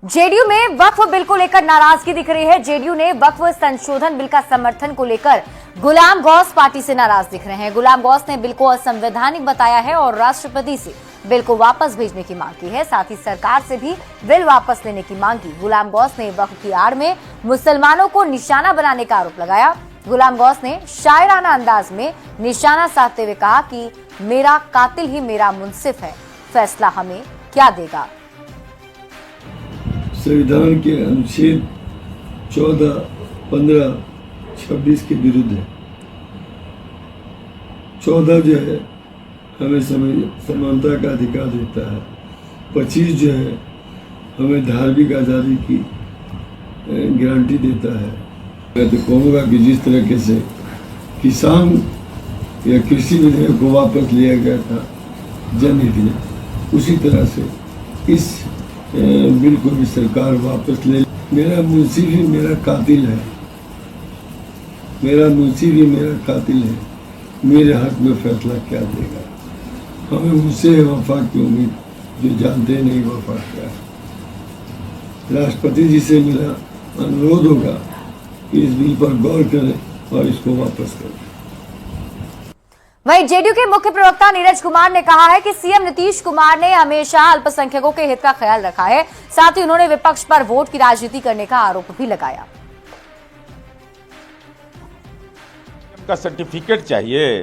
JDU में वक्फ bill को लेकर नाराजगी दिख रही है। जेडीयू ने वक्फ संशोधन बिल का समर्थन को लेकर गुलाम गौस पार्टी से नाराज दिख रहे हैं। गुलाम गौस ने बिल को असंवैधानिक बताया है और राष्ट्रपति से बिल को वापस भेजने की मांग की है। साथ ही सरकार से भी बिल वापस लेने की मांग की। गुलाम गौस ने वक्फ की आड़ में मुसलमानों को निशाना बनाने का आरोप लगाया। गुलाम गौस ने शायराना अंदाज में निशाना साधते हुए कहा कि मेरा कातिल ही मेरा मुंसिफ है, फैसला हमें क्या देगा। संविधान के अनुच्छेद 14, 15, 26 के विरुद्ध है। 14 जो है हमें समानता का अधिकार देता है। 25 जो है हमें धार्मिक आज़ादी की गारंटी देता है। मैं तो कहूँगा कि जिस तरीके से किसान या कृषि विधेयक को वापस लिया गया था जनहित में, उसी तरह से इस बिल को भी सरकार वापस ले। मेरा मुंसिफ ही मेरा कातिल है, मेरा मुंसिफ ही मेरा कातिल है, मेरे हक में फैसला क्या देगा। हमें उससे वफा की उम्मीद जो जानते नहीं वफा क्या है। राष्ट्रपति जी से मेरा अनुरोध होगा कि इस बिल पर गौर करें और इसको वापस करें। वहीं जेडीयू के मुख्य प्रवक्ता नीरज कुमार ने कहा है कि सीएम नीतीश कुमार ने हमेशा अल्पसंख्यकों के हित का ख्याल रखा है। साथ ही उन्होंने विपक्ष पर वोट की राजनीति करने का आरोप भी लगाया। का सर्टिफिकेट चाहिए।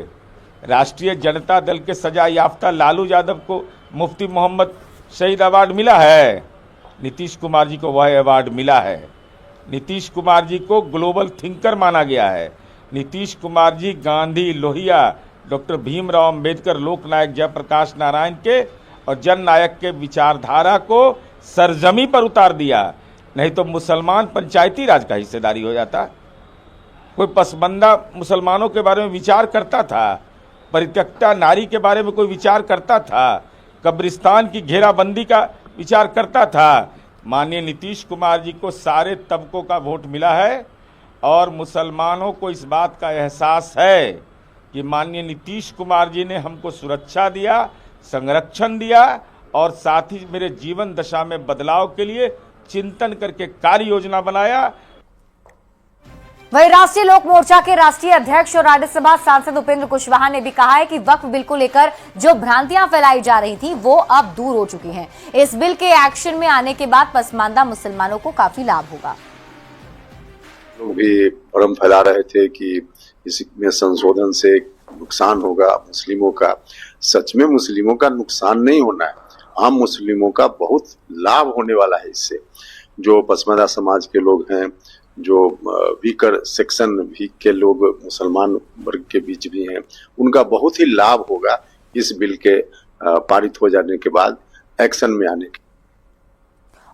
राष्ट्रीय जनता दल के सजा याफ्ता लालू यादव को मुफ्ती मोहम्मद शहीद अवार्ड मिला है, नीतीश कुमार जी को वह अवार्ड मिला है। नीतीश कुमार जी को ग्लोबल थिंकर माना गया है। नीतीश कुमार जी गांधी, लोहिया, डॉक्टर भीमराव अंबेडकर, लोकनायक जयप्रकाश नारायण के और जननायक के विचारधारा को सरजमी पर उतार दिया। नहीं तो मुसलमान पंचायती राज का हिस्सेदारी हो जाता। कोई पसमंदा मुसलमानों के बारे में विचार करता था, परित्यक्ता नारी के बारे में कोई विचार करता था, कब्रिस्तान की घेराबंदी का विचार करता था। माननीय नीतीश कुमार जी को सारे तबकों का वोट मिला है और मुसलमानों को इस बात का एहसास है कि माननीय नीतीश कुमार जी ने हमको सुरक्षा दिया, संरक्षण दिया और साथ ही मेरे जीवन दशा में बदलाव के लिए चिंतन करके कार्य योजना बनाया। वहीं राष्ट्रीय लोक मोर्चा के राष्ट्रीय अध्यक्ष और राज्यसभा सांसद उपेंद्र कुशवाहा ने भी कहा है कि वक्फ बिल को लेकर जो भ्रांतियां फैलाई जा रही थी वो अब दूर हो चुकी हैं। इस बिल के एक्शन में आने के बाद पसमानदा मुसलमानों को काफी लाभ होगा। लोग भी भ्रम फैला रहे थे कि इसमें संशोधन से नुकसान होगा मुस्लिमों का। सच में मुस्लिमों का नुकसान नहीं होना है, आम मुस्लिमों का बहुत लाभ होने वाला है इससे। जो पसमानदा समाज के लोग हैं, जो वीकर सेक्शन भी के लोग मुसलमान वर्ग के बीच भी हैं, उनका बहुत ही लाभ होगा इस बिल के पारित हो जाने के बाद, एक्शन में आने के।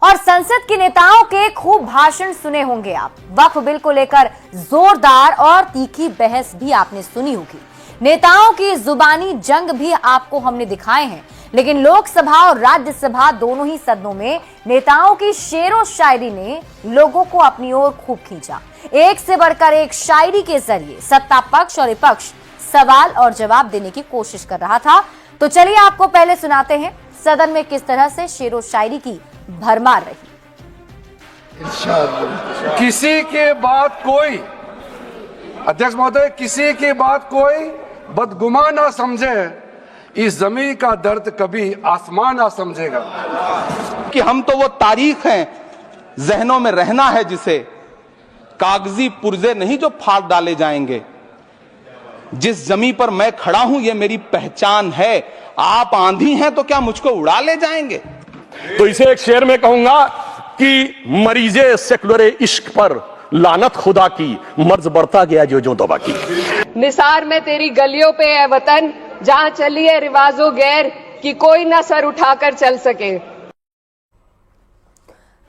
और संसद के नेताओं के खूब भाषण सुने होंगे आप। वक्फ बिल को लेकर जोरदार और तीखी बहस भी आपने सुनी होगी। नेताओं की जुबानी जंग भी आपको हमने दिखाए हैं। लेकिन लोकसभा और राज्यसभा दोनों ही सदनों में नेताओं की शेरो शायरी ने लोगों को अपनी ओर खूब खींचा। एक से बढ़कर एक शायरी के जरिए सत्ता पक्ष और विपक्ष सवाल और जवाब देने की कोशिश कर रहा था। तो चलिए आपको पहले सुनाते हैं सदन में किस तरह से शेरो शायरी की भरमार रही। किसी के बात कोई, अध्यक्ष महोदय, किसी की बात कोई बदगुमान ना समझे, इस जमीन का दर्द कभी आसमान ना समझेगा। कि हम तो वो तारीख हैं, जहनों में रहना है जिसे, कागजी पुर्जे नहीं जो फाड़ डाले जाएंगे। जिस जमीन पर मैं खड़ा हूं ये मेरी पहचान है। आप आंधी हैं तो क्या मुझको उड़ा ले जाएंगे? तो इसे एक शेर में कहूंगा कि मरीजे सेकुलर इश्क पर लानत खुदा की, मर्ज बढ़ता गया जो दबा की। निसार में तेरी गलियों पे है वतन, जहां चली है रिवाजो गैर कि कोई ना सर उठाकर चल सके।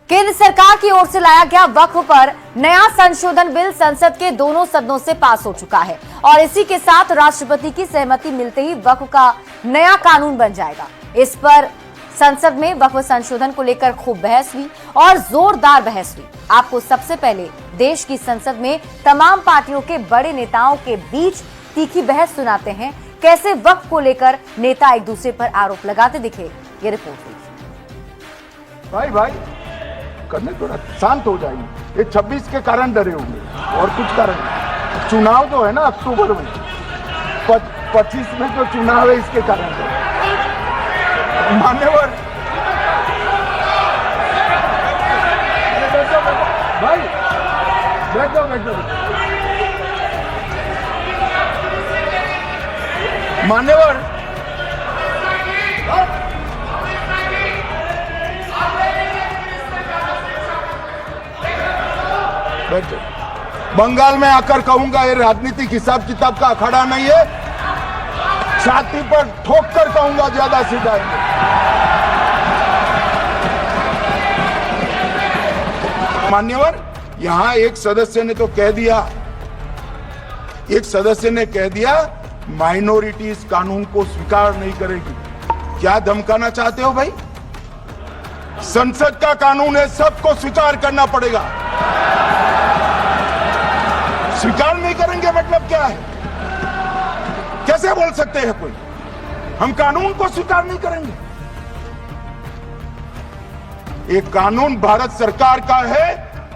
केंद्र सरकार की ओर से लाया गया वक्फ पर नया संशोधन बिल संसद के दोनों सदनों से पास हो चुका है और इसी के साथ राष्ट्रपति की सहमति मिलते ही वक्फ का नया कानून बन जाएगा। इस पर संसद में वक्फ संशोधन को लेकर खूब बहस हुई और जोरदार बहस हुई। आपको सबसे पहले देश की संसद में तमाम पार्टियों के बड़े नेताओं के बीच तीखी बहस सुनाते हैं। कैसे वक्फ को लेकर नेता एक दूसरे पर आरोप लगाते दिखे, ये रिपोर्ट हुई। भाई करने थोड़ा शांत हो जाइए। ये 26 के कारण डरे होंगे और कुछ कारण नहीं। चुनाव जो है ना अक्टूबर में, 25 में जो चुनाव है इसके कारण मान्यवर भाई बैठो मान्यवर बैठो। बंगाल में आकर कहूंगा ये राजनीतिक हिसाब किताब का अखाड़ा नहीं है, छाती पर ठोक कर कहूंगा ज्यादा सीधा है। मान्यवर यहां एक सदस्य ने तो कह दिया, एक सदस्य ने कह दिया माइनॉरिटी इस कानून को स्वीकार नहीं करेगी। क्या धमकाना चाहते हो भाई? संसद का कानून है, सबको स्वीकार करना पड़ेगा। स्वीकार नहीं करेंगे मतलब क्या है? कैसे बोल सकते हैं कोई हम कानून को स्वीकार नहीं करेंगे? एक कानून भारत सरकार का है,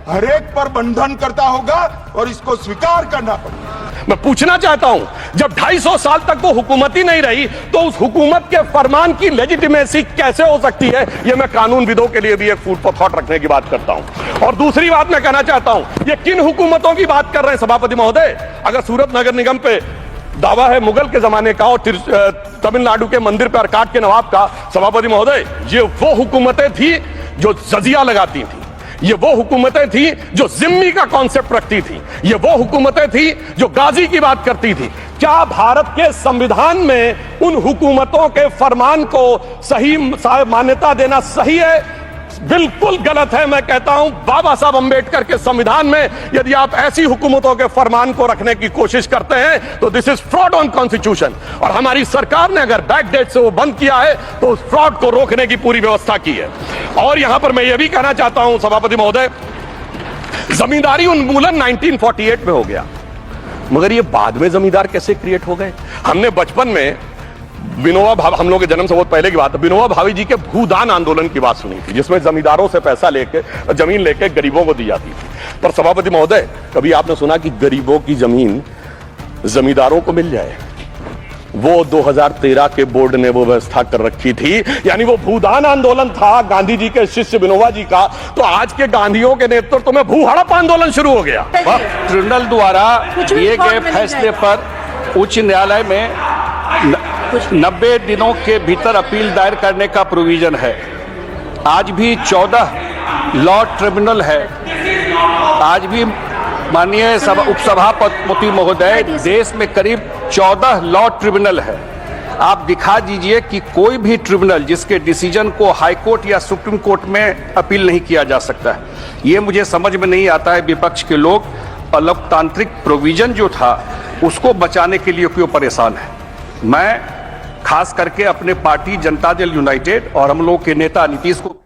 हर एक पर बंधन करता होगा और इसको स्वीकार करना पड़ेगा। मैं पूछना चाहता हूं, जब 250 साल तक वो हुकूमत ही नहीं रही तो उस हुकूमत के फरमान की लेजिटिमेसी कैसे हो सकती है? ये मैं कानूनविदों के लिए भी एक फूड फॉर थॉट रखने की बात करता हूं। और दूसरी बात मैं कहना चाहता हूं, ये किन हुकूमतों की बात कर रहे हैं सभापति महोदय? अगर सूरत नगर निगम पे दावा है मुगल के जमाने का और तमिलनाडु के मंदिर पर अरकाट के नवाब का, सभापति महोदय ये वो हुकूमतें थी जो जजिया लगाती थी, ये वो हुकूमतें थी जो जिम्मी का कॉन्सेप्ट रखती थी, ये वो हुकूमतें थी जो गाजी की बात करती थी। क्या भारत के संविधान में उन हुकूमतों के फरमान को सही मान्यता देना सही है? बिल्कुल गलत है। मैं कहता हूं बाबा साहब अंबेडकर के संविधान में यदि आप ऐसी हुकूमतों के फरमान को रखने की कोशिश करते हैं तो this is fraud on constitution. और हमारी सरकार ने अगर बैकडेट से वो बंद किया है तो उस फ्रॉड को रोकने की पूरी व्यवस्था की है। और यहां पर मैं ये भी कहना चाहता हूं सभापति महोदय, जमींदारी उन्मूलन 1948 में हो गया, मगर ये बाद में जमींदार कैसे क्रिएट हो गए? हमने बचपन में विनोबा भावे, हम लोग के जन्म से बहुत पहले की बात है, विनोबा भावे जी के भूदान आंदोलन की बात सुनी थी, जिसमें जमींदारों से पैसा लेके जमीन लेके गरीबों को दी जाती थी। पर सभापति महोदय, कभी आपने सुना कि गरीबों की जमीन जमींदारों को मिल जाए? वो 2013 के बोर्ड ने वो व्यवस्था कर रखी थी, यानी वो भूदान आंदोलन था गांधी जी के शिष्य विनोबा जी का, तो आज के गांधियों के नेतृत्व में भू हड़प आंदोलन शुरू हो गया। ट्रिब्यूनल द्वारा दिए गए फैसले पर उच्च न्यायालय में 90 दिनों के भीतर अपील दायर करने का प्रोविजन है। आज भी 14 लॉ ट्रिब्यूनल है। आज भी माननीय उपसभापति महोदय, देश में करीब 14 लॉ ट्रिब्यूनल है। आप दिखा दीजिए कि कोई भी ट्रिब्यूनल जिसके डिसीजन को हाई कोर्ट या सुप्रीम कोर्ट में अपील नहीं किया जा सकता है। ये मुझे समझ में नहीं आता है विपक्ष के लोग लोकतांत्रिक प्रोविजन जो था उसको बचाने के लिए क्यों परेशान है। मैं खास करके अपने पार्टी जनता दल यूनाइटेड और हम लोग के नेता नीतीश को